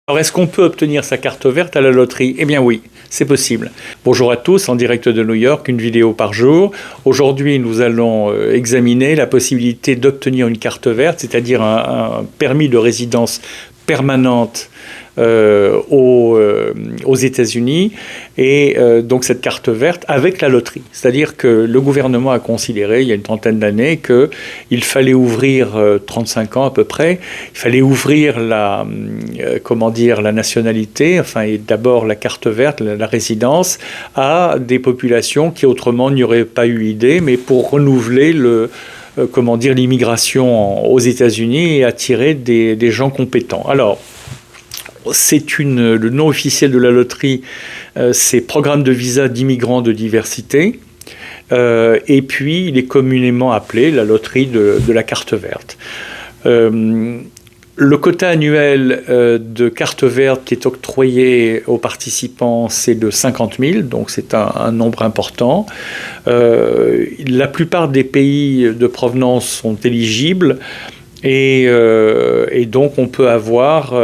Alors, est-ce qu'on peut obtenir sa carte verte à la loterie? Eh bien oui, c'est possible. Bonjour à tous, en direct de New York, une vidéo par jour. Aujourd'hui, nous allons examiner la possibilité d'obtenir une carte verte, c'est-à-dire un permis de résidence permanente aux États-Unis, et donc cette carte verte avec la loterie. C'est-à-dire que le gouvernement a considéré, il y a une trentaine d'années, qu'il fallait ouvrir, 35 ans à peu près, il fallait ouvrir la nationalité, enfin, et d'abord la carte verte, la résidence, à des populations qui autrement n'y auraient pas eu idée, mais pour renouveler l'immigration aux États-Unis et attirer des gens compétents. Alors, le nom officiel de la loterie, c'est Programme de visa d'immigrants de diversité. Et puis, il est communément appelé la loterie de la carte verte. Le quota annuel de carte verte qui est octroyé aux participants, c'est de 50 000, donc c'est un nombre important. La plupart des pays de provenance sont éligibles. Et donc on peut avoir,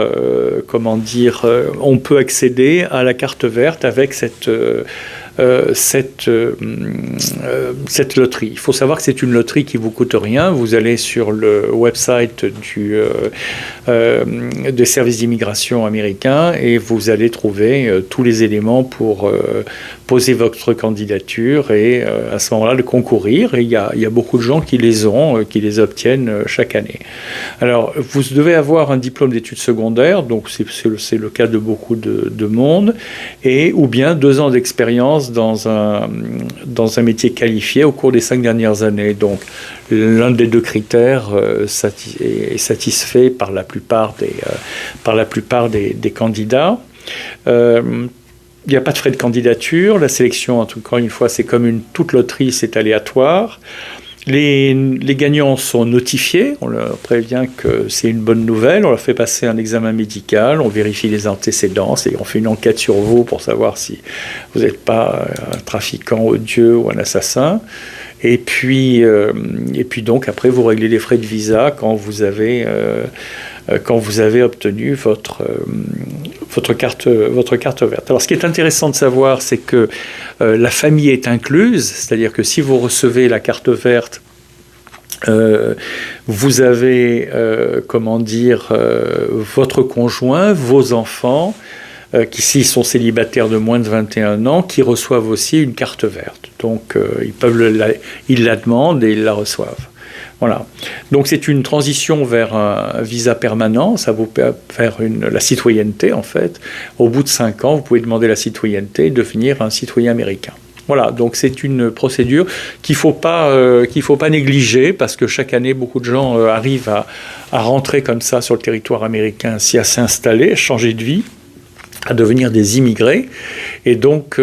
on peut accéder à la carte verte avec cette loterie. Il faut savoir que c'est une loterie qui ne vous coûte rien. Vous allez sur le website des services d'immigration américains et vous allez trouver tous les éléments pour poser votre candidature et à ce moment-là de concourir. Et il y a beaucoup de gens qui les ont, qui les obtiennent chaque année. Alors, vous devez avoir un diplôme d'études secondaires, donc c'est le cas de beaucoup de monde, ou bien 2 ans d'expérience dans un métier qualifié au cours des 5 dernières années. Donc, l'un des 2 critères est satisfait par la plupart des candidats. Il n'y a pas de frais de candidature. La sélection, encore une fois, c'est comme toute loterie, c'est aléatoire. Les gagnants sont notifiés, on leur prévient que c'est une bonne nouvelle, on leur fait passer un examen médical, on vérifie les antécédents, on fait une enquête sur vous pour savoir si vous n'êtes pas un trafiquant odieux ou un assassin. Et puis donc après vous réglez les frais de visa quand vous avez obtenu votre carte verte. Alors ce qui est intéressant de savoir, c'est que la famille est incluse, c'est-à-dire que si vous recevez la carte verte, vous avez votre conjoint, vos enfants, qui s'ils sont célibataires de moins de 21 ans, qui reçoivent aussi une carte verte. Donc ils la demandent et ils la reçoivent. Voilà. Donc c'est une transition vers un visa permanent, ça vous permet faire la citoyenneté en fait. Au bout de 5 ans, vous pouvez demander la citoyenneté et devenir un citoyen américain. Voilà, donc c'est une procédure qu'il faut pas négliger parce que chaque année, beaucoup de gens arrivent à rentrer comme ça sur le territoire américain, à s'installer, à changer de vie, à devenir des immigrés. Et donc,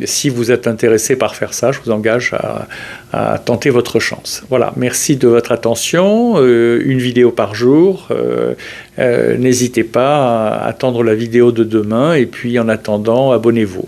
si vous êtes intéressé par faire ça, je vous engage à tenter votre chance. Voilà, merci de votre attention. Une vidéo par jour. N'hésitez pas à attendre la vidéo de demain. Et puis, en attendant, abonnez-vous.